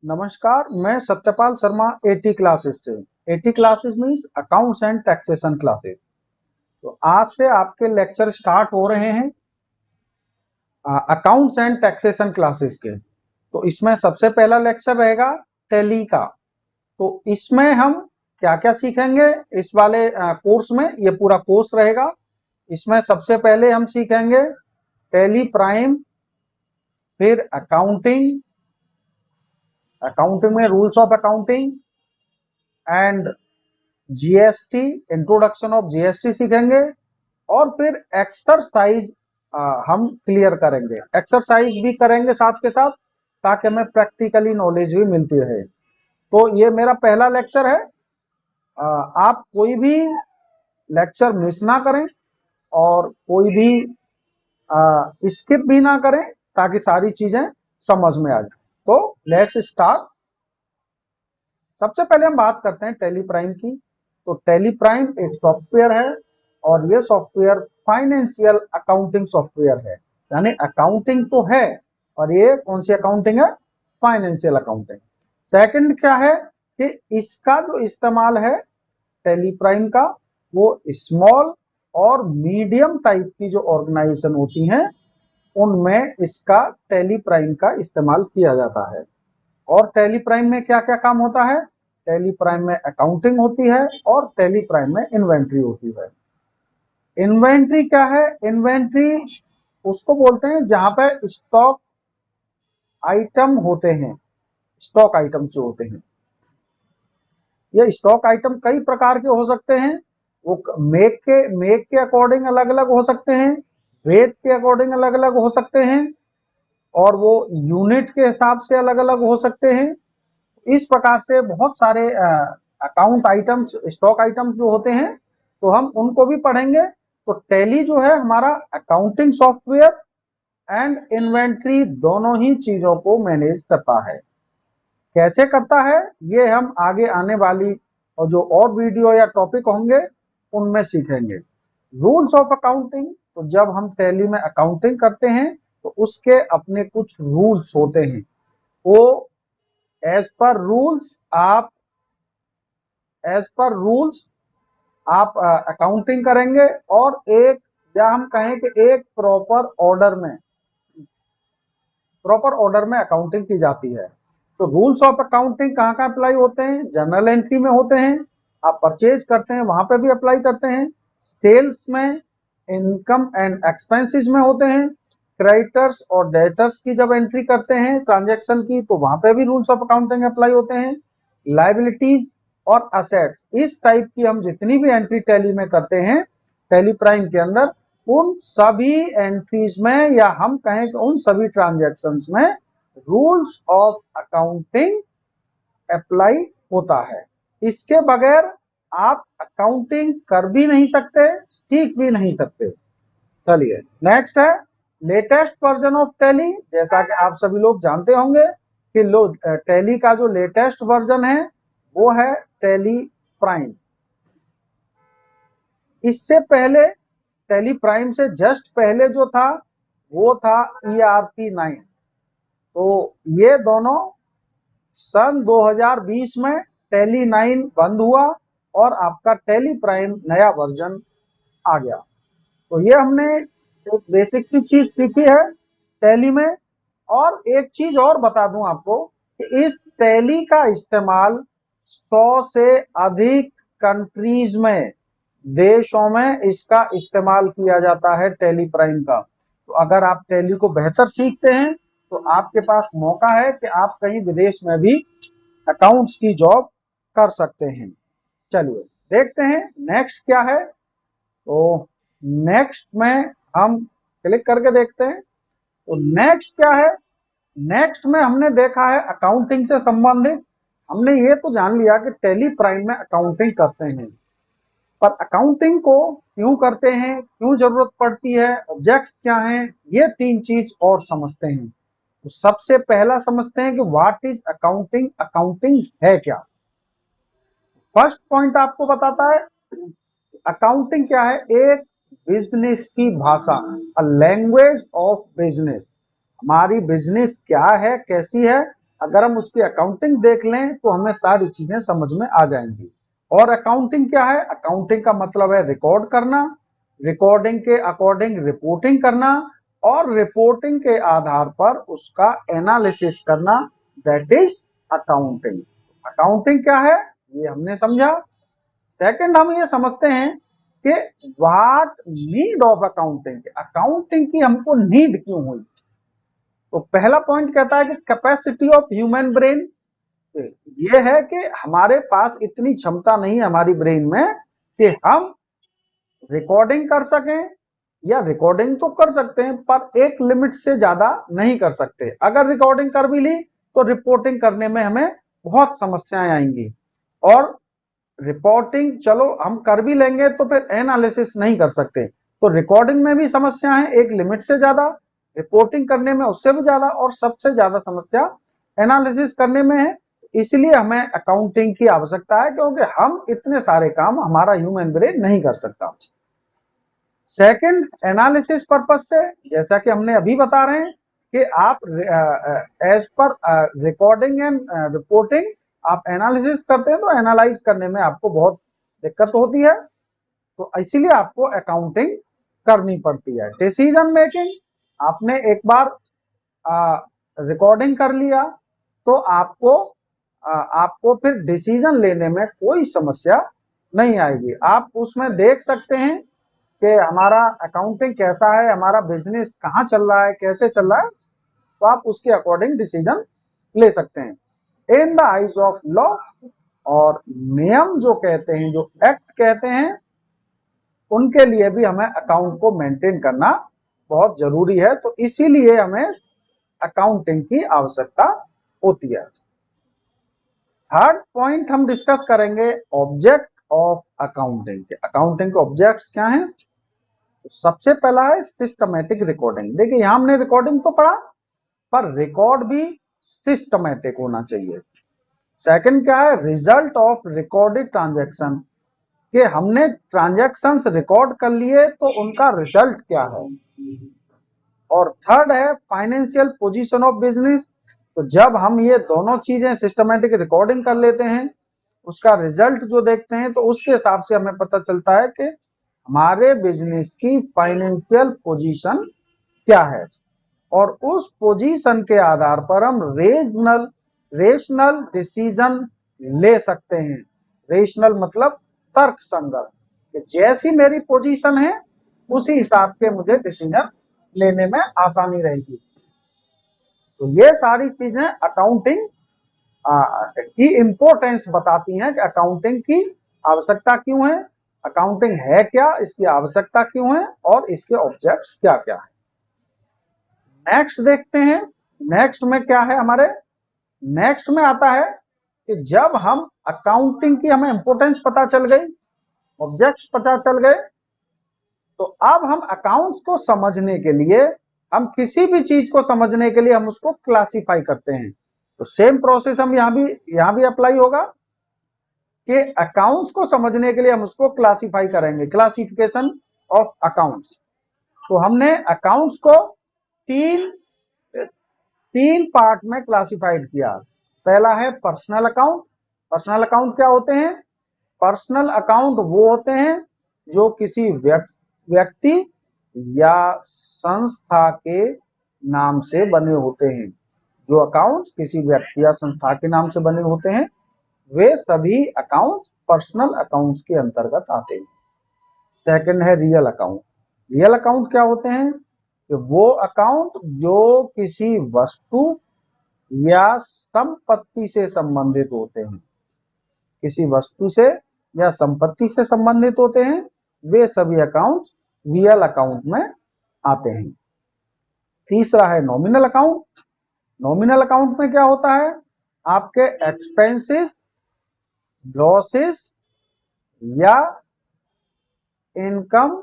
नमस्कार, मैं Satyapal Sharma eighty classes से। Eighty classes means accounts and taxation classes. तो आज से आपके लेक्चर स्टार्ट हो रहे हैं अकाउंट्स एंड टैक्सेशन क्लासेस के। तो इसमें सबसे पहला लेक्चर रहेगा टैली का। तो इसमें हम क्या क्या सीखेंगे इस वाले कोर्स में, ये पूरा कोर्स रहेगा। इसमें सबसे पहले हम सीखेंगे टैली प्राइम, फिर अकाउंटिंग, अकाउंटिंग में rules of accounting and GST, introduction of GST सीखेंगे। और फिर एक्सरसाइज हम क्लियर करेंगे, एक्सरसाइज भी करेंगे साथ के साथ, ताकि हमें प्रैक्टिकली नॉलेज भी मिलती रहे। तो ये मेरा पहला लेक्चर है। आप कोई भी लेक्चर मिस ना करें और कोई भी स्किप भी ना करें, ताकि सारी चीजें समझ में आ जाए। तो लेट्स स्टार्ट। सबसे पहले हम बात करते हैं टैली प्राइम की। तो टैली प्राइम एक सॉफ्टवेयर है और ये सॉफ्टवेयर फाइनेंशियल अकाउंटिंग सॉफ्टवेयर है। यानी अकाउंटिंग तो है, और ये कौन सी अकाउंटिंग है? Financial accounting. सेकंड क्या है कि इसका जो इस्तेमाल है टैली प्राइम का, वो स्मॉल और मीडियम टाइप की जो ऑर्गेनाइजेशन होती हैं उनमें इसका टैली प्राइम का इस्तेमाल किया जाता है। और टैली प्राइम में क्या क्या काम होता है? टैली प्राइम में अकाउंटिंग होती है और टैली प्राइम में इन्वेंट्री होती है। इन्वेंट्री क्या है? इन्वेंट्री उसको बोलते हैं जहां पे स्टॉक आइटम होते हैं। स्टॉक आइटम जो होते हैं, ये स्टॉक आइटम कई प्रकार के हो सकते हैं। वो मेक के अकॉर्डिंग अलग अलग हो सकते हैं, वेट के अकॉर्डिंग अलग अलग हो सकते हैं, और वो यूनिट के हिसाब से अलग अलग हो सकते हैं। इस प्रकार से बहुत सारे अकाउंट आइटम्स, स्टॉक आइटम्स जो होते हैं, तो हम उनको भी पढ़ेंगे। तो टैली जो है हमारा अकाउंटिंग सॉफ्टवेयर एंड इन्वेंट्री दोनों ही चीजों को मैनेज करता है। कैसे करता है ये हम आगे आने वाली और जो और वीडियो या टॉपिक होंगे उनमें सीखेंगे। रूल्स ऑफ अकाउंटिंग, तो जब हम टैली में अकाउंटिंग करते हैं तो उसके अपने कुछ रूल्स होते हैं। वो एज पर रूल्स आप एज पर रूल्स आप अकाउंटिंग करेंगे, और एक, या हम कहें कि एक प्रॉपर ऑर्डर में अकाउंटिंग की जाती है। तो रूल्स ऑफ अकाउंटिंग कहाँ कहाँ अप्लाई होते हैं? जर्नल एंट्री में होते हैं, आप परचेज करते हैं वहां पे भी अप्लाई करते हैं। सेल्स में, इनकम एंड एक्सपेंसेस में होते हैं। क्रेडिटर्स और डेटर्स की जब एंट्री करते हैं ट्रांजैक्शन की, तो वहां पे भी रूल्स ऑफ अकाउंटिंग अप्लाई होते हैं। लाइबिलिटीज और असेट्स, इस टाइप की हम जितनी भी एंट्री टैली में करते हैं टैली प्राइम के अंदर, उन सभी एंट्रीज में, या हम कहें कि उन सभी ट्रांजैक्शंस में रूल्स ऑफ अकाउंटिंग अप्लाई होता है। इसके बगैर आप अकाउंटिंग कर भी नहीं सकते, सीख भी नहीं सकते। चलिए नेक्स्ट है लेटेस्ट वर्जन ऑफ टैली। जैसा कि आप सभी लोग जानते होंगे कि टैली का जो लेटेस्ट वर्जन है वो है टैली प्राइम। इससे पहले, टैली प्राइम से जस्ट पहले जो था वो था ERP 9। तो ये दोनों सन 2020 में टैली 9 बंद हुआ और आपका टैली प्राइम नया वर्जन आ गया। तो ये हमने एक बेसिक सी चीज सीखी है टैली में। और एक चीज और बता दूं आपको कि इस टैली का इस्तेमाल 100 से अधिक कंट्रीज में, देशों में इसका इस्तेमाल किया जाता है टैली प्राइम का। तो अगर आप टैली को बेहतर सीखते हैं तो आपके पास मौका है कि आप कहीं विदेश में भी अकाउंट्स की जॉब कर सकते हैं। चलिए देखते हैं नेक्स्ट क्या है। तो नेक्स्ट में हम क्लिक करके देखते हैं। तो नेक्स्ट क्या है? नेक्स्ट में हमने देखा है अकाउंटिंग से संबंधित। हमने ये तो जान लिया कि टैली प्राइम में अकाउंटिंग करते हैं, पर अकाउंटिंग को क्यों करते हैं, क्यों जरूरत पड़ती है, ऑब्जेक्ट्स क्या हैं, ये तीन चीज और समझते हैं। तो सबसे पहला समझते हैं कि व्हाट इज अकाउंटिंग, अकाउंटिंग है क्या। फर्स्ट पॉइंट आपको बताता है अकाउंटिंग क्या है। एक बिजनेस की भाषा, अ लैंग्वेज ऑफ बिजनेस। हमारी बिजनेस क्या है, कैसी है, अगर हम उसकी अकाउंटिंग देख लें तो हमें सारी चीजें समझ में आ जाएंगी। और अकाउंटिंग क्या है? अकाउंटिंग का मतलब है रिकॉर्ड करना, रिकॉर्डिंग के अकॉर्डिंग रिपोर्टिंग करना, और रिपोर्टिंग के आधार पर उसका एनालिसिस करना, दैट इज अकाउंटिंग। अकाउंटिंग क्या है ये हमने समझा। सेकंड, हम ये समझते हैं कि what need of accounting, accounting की हमको नीड क्यों हुई। तो पहला पॉइंट कहता है कि कैपेसिटी ऑफ ह्यूमन ब्रेन, ये है कि हमारे पास इतनी क्षमता नहीं है हमारी ब्रेन में कि हम रिकॉर्डिंग कर सकें, या रिकॉर्डिंग तो कर सकते हैं पर एक लिमिट से ज्यादा नहीं कर सकते। अगर रिकॉर्डिंग कर भी ली तो रिपोर्टिंग करने में हमें बहुत समस्याएं आएंगी, और रिपोर्टिंग चलो हम कर भी लेंगे तो फिर एनालिसिस नहीं कर सकते। तो रिकॉर्डिंग में भी समस्या है एक लिमिट से ज्यादा, रिपोर्टिंग करने में उससे भी ज्यादा, और सबसे ज्यादा समस्या एनालिसिस करने में है। इसलिए हमें अकाउंटिंग की आवश्यकता है, क्योंकि हम इतने सारे काम हमारा ह्यूमन ब्रेन नहीं कर सकता। सेकंड, एनालिसिस पर्पज से, जैसा कि हमने अभी बता रहे हैं कि आप एज पर रिकॉर्डिंग एंड रिपोर्टिंग आप एनालिसिस करते हैं, तो एनालाइज करने में आपको बहुत दिक्कत होती है, तो इसीलिए आपको अकाउंटिंग करनी पड़ती है। डिसीजन मेकिंग, आपने एक बार रिकॉर्डिंग कर लिया तो आपको फिर डिसीजन लेने में कोई समस्या नहीं आएगी। आप उसमें देख सकते हैं कि हमारा अकाउंटिंग कैसा है, हमारा बिजनेस कहाँ चल रहा है, कैसे चल रहा है, तो आप उसके अकॉर्डिंग डिसीजन ले सकते हैं। In the eyes of law, और नियम जो कहते हैं, जो एक्ट कहते हैं, उनके लिए भी हमें अकाउंट को मेंटेन करना बहुत जरूरी है, तो इसीलिए हमें अकाउंटिंग की आवश्यकता होती है। थर्ड पॉइंट हम डिस्कस करेंगे ऑब्जेक्ट ऑफ अकाउंटिंग। अकाउंटिंग के ऑब्जेक्ट्स क्या हैं? तो सबसे पहला है सिस्टमैटिक रिकॉर्डिंग। देखिए यहां हमने रिकॉर्डिंग तो पढ़ा, पर रिकॉर्ड भी सिस्टमैटिक होना चाहिए। सेकंड क्या है? रिजल्ट ऑफ रिकॉर्डेड ट्रांजैक्शन, कि हमने ट्रांजैक्शंस रिकॉर्ड कर लिए तो उनका रिजल्ट क्या है। और थर्ड है फाइनेंशियल पोजीशन ऑफ बिजनेस, तो जब हम ये दोनों चीजें सिस्टमैटिक रिकॉर्डिंग कर लेते हैं, उसका रिजल्ट जो देखते हैं, तो उसके हिसाब से हमें पता चलता है कि हमारे बिजनेस की फाइनेंशियल पोजीशन क्या है, और उस पोजीशन के आधार पर हम रेशनल डिसीजन ले सकते हैं। रेशनल मतलब तर्क संगत, कि जैसी मेरी पोजीशन है उसी हिसाब के मुझे डिसीजन लेने में आसानी रहेगी। तो ये सारी चीजें अकाउंटिंग की इंपॉर्टेंस बताती हैं कि अकाउंटिंग की आवश्यकता क्यों है, अकाउंटिंग है क्या, इसकी आवश्यकता क्यों है, और इसके ऑब्जेक्ट्स क्या क्या है। नेक्स्ट देखते हैं, नेक्स्ट में क्या है हमारे, नेक्स्ट में आता है कि जब हम अकाउंटिंग की हमें इंपॉर्टेंस पता चल गई, ऑब्जेक्ट्स पता चल गए, तो अब हम अकाउंट्स को समझने के लिए, हम किसी भी चीज को समझने के लिए हम उसको क्लासिफाई करते हैं। तो सेम प्रोसेस हम यहां भी अप्लाई होगा कि अकाउंट्स को समझने के लिए हम उसको क्लासिफाई करेंगे, क्लासिफिकेशन ऑफ अकाउंट्स। तो हमने अकाउंट्स को तीन तीन पार्ट में क्लासिफाइड किया। पहला है पर्सनल अकाउंट। पर्सनल अकाउंट क्या होते हैं? पर्सनल अकाउंट वो होते हैं जो किसी व्यक्ति या संस्था के नाम से बने होते हैं। जो अकाउंट्स किसी व्यक्ति या संस्था के नाम से बने होते हैं, वे सभी अकाउंट्स पर्सनल अकाउंट्स के अंतर्गत आते हैं। सेकंड है रियल अकाउंट। रियल अकाउंट क्या होते हैं? कि वो अकाउंट जो किसी वस्तु या संपत्ति से संबंधित होते हैं, किसी वस्तु से या संपत्ति से संबंधित होते हैं, वे सभी अकाउंट रियल अकाउंट में आते हैं। तीसरा है नॉमिनल अकाउंट। नॉमिनल अकाउंट में क्या होता है? आपके एक्सपेंसेस, लॉसेस या इनकम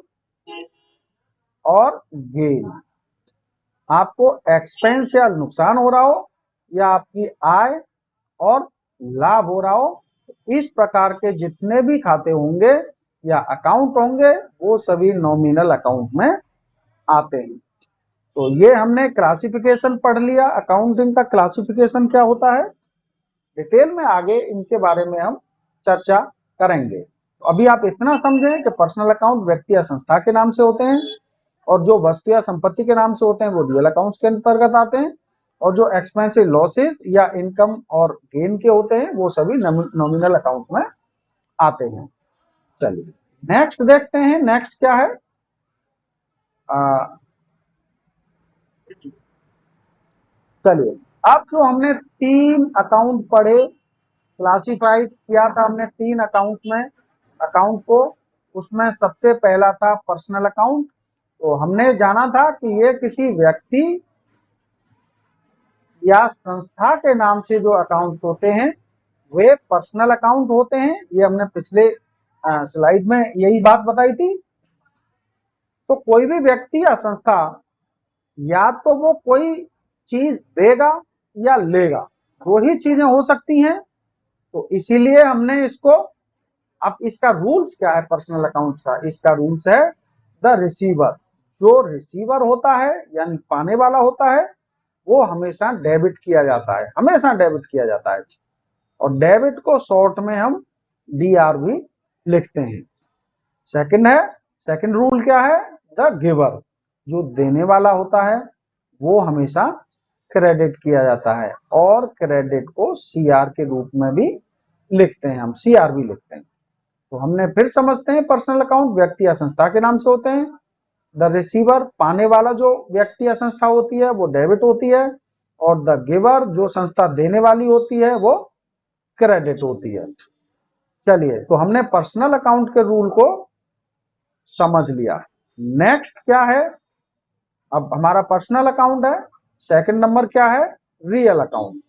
और गेन, आपको एक्सपेंस या नुकसान हो रहा हो, या आपकी आय और लाभ हो रहा हो, इस प्रकार के जितने भी खाते होंगे या अकाउंट होंगे, वो सभी नॉमिनल अकाउंट में आते हैं। तो ये हमने क्लासिफिकेशन पढ़ लिया, अकाउंटिंग का क्लासिफिकेशन क्या होता है, डिटेल में आगे इनके बारे में हम चर्चा करेंगे। तो अभी आप इतना समझें कि पर्सनल अकाउंट व्यक्ति या संस्था के नाम से होते हैं, और जो वस्तु या संपत्ति के नाम से होते हैं वो रियल अकाउंट्स के अंतर्गत आते हैं, और जो एक्सपेंसिव लॉसेज या इनकम और गेन के होते हैं वो सभी नॉमिनल अकाउंट में आते हैं। चलिए नेक्स्ट देखते हैं, नेक्स्ट क्या है। चलिए अब जो हमने 3 अकाउंट पढ़े, क्लासिफाइड किया था हमने 3 अकाउंट्स में अकाउंट को, उसमें सबसे पहला था पर्सनल अकाउंट। तो हमने जाना था कि ये किसी व्यक्ति या संस्था के नाम से जो अकाउंट्स होते हैं वे पर्सनल अकाउंट होते हैं। ये हमने पिछले स्लाइड में यही बात बताई थी। तो कोई भी व्यक्ति या संस्था या तो वो कोई चीज देगा या लेगा, दो ही चीजें हो सकती हैं। तो इसीलिए हमने इसको, अब इसका रूल्स क्या है पर्सनल अकाउंट का, इसका रूल्स है द रिसीवर। जो रिसीवर होता है यानी पाने वाला होता है वो हमेशा डेबिट किया जाता है, हमेशा डेबिट किया जाता है। और डेबिट को शॉर्ट में हम डीआर भी लिखते हैं। सेकंड है, सेकंड रूल क्या है, द गिवर। जो देने वाला होता है वो हमेशा क्रेडिट किया जाता है, और क्रेडिट को सीआर के रूप में भी लिखते हैं, हम सीआर भी लिखते हैं। तो हमने फिर समझते हैं पर्सनल अकाउंट व्यक्ति या संस्था के नाम से होते हैं। द रिसीवर पाने वाला जो व्यक्ति या संस्था होती है वो डेबिट होती है, और द गिवर जो संस्था देने वाली होती है वो क्रेडिट होती है। चलिए तो हमने पर्सनल अकाउंट के रूल को समझ लिया। नेक्स्ट क्या है, अब हमारा पर्सनल अकाउंट है, सेकंड नंबर क्या है, रियल अकाउंट।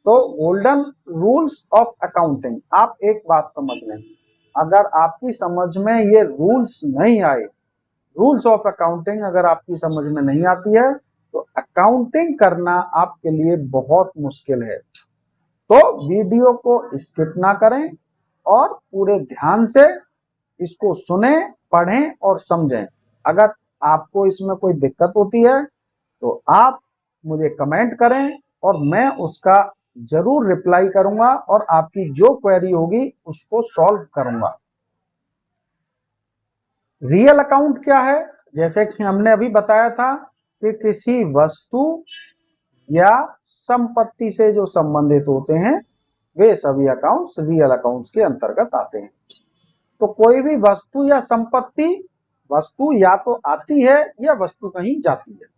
तो गोल्डन रूल्स ऑफ अकाउंटिंग, आप एक बात समझ लें, अगर आपकी समझ में ये रूल्स नहीं आए, रूल्स ऑफ अकाउंटिंग अगर आपकी समझ में नहीं आती है तो अकाउंटिंग करना आपके लिए बहुत मुश्किल है। तो वीडियो को स्किप ना करें और पूरे ध्यान से इसको सुने, पढ़ें और समझें। अगर आपको इसमें कोई दिक्कत होती है तो आप मुझे कमेंट करें और मैं उसका जरूर रिप्लाई करूंगा, और आपकी जो क्वेरी होगी उसको सॉल्व करूंगा। रियल अकाउंट क्या है, जैसे कि हमने अभी बताया था कि किसी वस्तु या संपत्ति से जो संबंधित होते हैं वे सभी अकाउंट्स रियल अकाउंट्स के अंतर्गत आते हैं। तो कोई भी वस्तु या संपत्ति, वस्तु या तो आती है या वस्तु कहीं जाती है।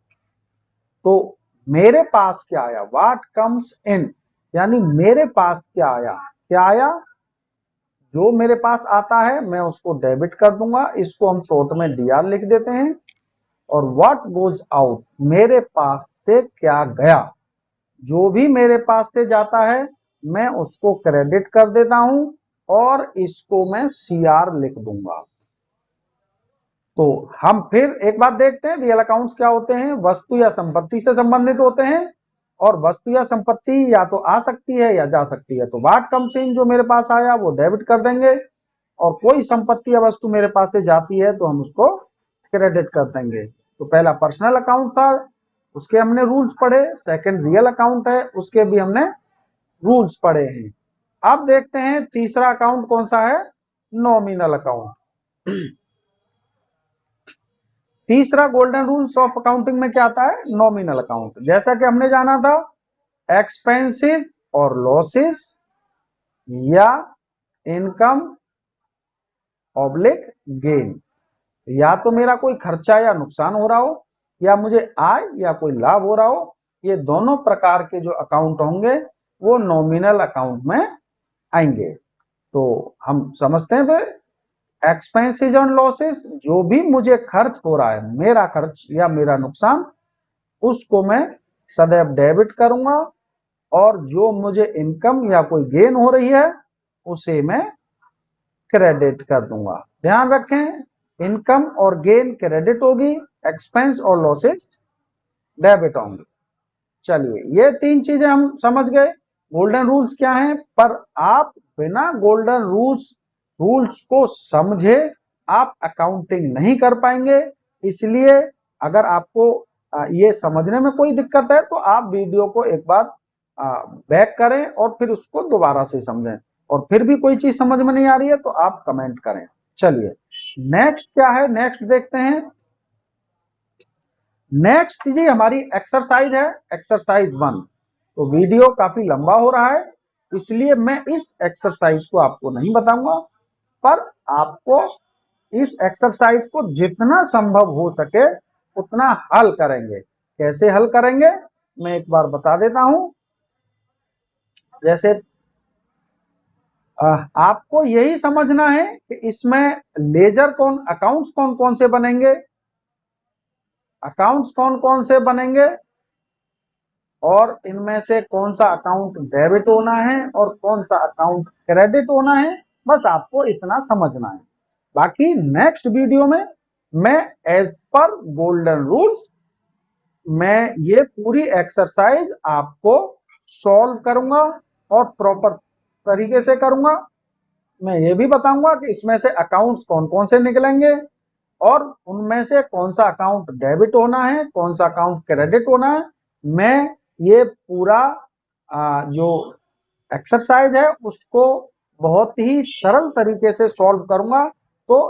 तो मेरे पास क्या आया, व्हाट कम्स इन, यानी मेरे पास क्या आया, क्या आया, जो मेरे पास आता है मैं उसको डेबिट कर दूंगा, इसको हम शॉर्ट में डीआर लिख देते हैं। और व्हाट गोज आउट, मेरे पास से क्या गया, जो भी मेरे पास से जाता है मैं उसको क्रेडिट कर देता हूं, और इसको मैं सीआर लिख दूंगा। तो हम फिर एक बात देखते हैं, रियल अकाउंट्स क्या होते हैं, वस्तु या संपत्ति से संबंधित होते हैं, और वस्तु या संपत्ति या तो आ सकती है या जा सकती है। तो व्हाट कम्स इन जो मेरे पास आया वो डेबिट कर देंगे, और कोई संपत्ति या वस्तु मेरे पास से जाती है तो हम उसको क्रेडिट कर देंगे। तो पहला पर्सनल अकाउंट था, उसके हमने रूल्स पढ़े। सेकंड रियल अकाउंट है, उसके भी हमने रूल्स पढ़े हैं। अब देखते हैं तीसरा अकाउंट कौन सा है, नॉमिनल अकाउंट। तीसरा गोल्डन रूल्स ऑफ अकाउंटिंग में क्या आता है, नॉमिनल अकाउंट। जैसा कि हमने जाना था एक्सपेंसिव और लॉसेस या इनकम ऑब्लिक गेन, या तो मेरा कोई खर्चा या नुकसान हो रहा हो, या मुझे आय या कोई लाभ हो रहा हो, ये दोनों प्रकार के जो अकाउंट होंगे वो नॉमिनल अकाउंट में आएंगे। तो हम समझते हैं एक्सपेंसेस एंड लॉसेस, जो भी मुझे खर्च हो रहा है, मेरा खर्च या मेरा नुकसान, उसको मैं सदैव डेबिट करूंगा, और जो मुझे इनकम या कोई गेन हो रही है उसे मैं क्रेडिट कर दूंगा। ध्यान रखें इनकम और गेन क्रेडिट होगी, एक्सपेंस और लॉसेस डेबिट होंगे। चलिए ये 3 चीजें हम समझ गए, गोल्डन रूल्स क्या हैं। पर आप बिना गोल्डन रूल्स को समझे आप अकाउंटिंग नहीं कर पाएंगे। इसलिए अगर आपको ये समझने में कोई दिक्कत है तो आप वीडियो को एक बार बैक करें और फिर उसको दोबारा से समझें, और फिर भी कोई चीज समझ में नहीं आ रही है तो आप कमेंट करें। चलिए नेक्स्ट क्या है, नेक्स्ट देखते हैं। नेक्स्ट जी हमारी एक्सरसाइज है, एक्सरसाइज 1। तो वीडियो काफी लंबा हो रहा है इसलिए मैं इस एक्सरसाइज को आपको नहीं बताऊंगा, पर आपको इस एक्सरसाइज को जितना संभव हो सके उतना हल करेंगे। कैसे हल करेंगे मैं एक बार बता देता हूं। जैसे आपको यही समझना है कि इसमें लेजर अकाउंट्स कौन कौन से बनेंगे, अकाउंट्स कौन कौन से बनेंगे, और इनमें से कौन सा अकाउंट डेबिट होना है और कौन सा अकाउंट क्रेडिट होना है, बस आपको इतना समझना है। बाकी नेक्स्ट वीडियो में मैं एज पर गोल्डन रूल्स मैं ये पूरी एक्सरसाइज आपको सॉल्व करूंगा और प्रॉपर तरीके से करूंगा। मैं ये भी बताऊंगा कि इसमें से अकाउंट्स कौन कौन से निकलेंगे और उनमें से कौन सा अकाउंट डेबिट होना है, कौन सा अकाउंट क्रेडिट होना है। मैं ये पूरा जो एक्सरसाइज है उसको बहुत ही सरल तरीके से सॉल्व करूंगा। तो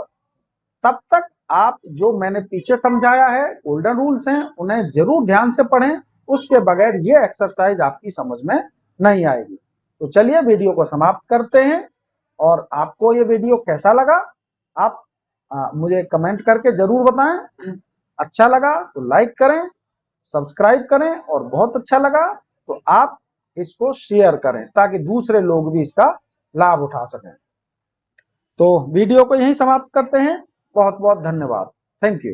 तब तक आप जो मैंने पीछे समझाया है गोल्डन रूल्स हैं उन्हें जरूर ध्यान से पढ़ें, उसके बगैर ये एक्सरसाइज आपकी समझ में नहीं आएगी। तो चलिए वीडियो को समाप्त करते हैं, और आपको ये वीडियो कैसा लगा आप मुझे कमेंट करके जरूर बताएं। अच्छा लगा तो लाइक करें, सब्सक्राइब करें, और बहुत अच्छा लगा तो आप इसको शेयर करें ताकि दूसरे लोग भी इसका लाभ उठा सकें। तो वीडियो को यहीं समाप्त करते हैं। बहुत बहुत धन्यवाद। Thank you.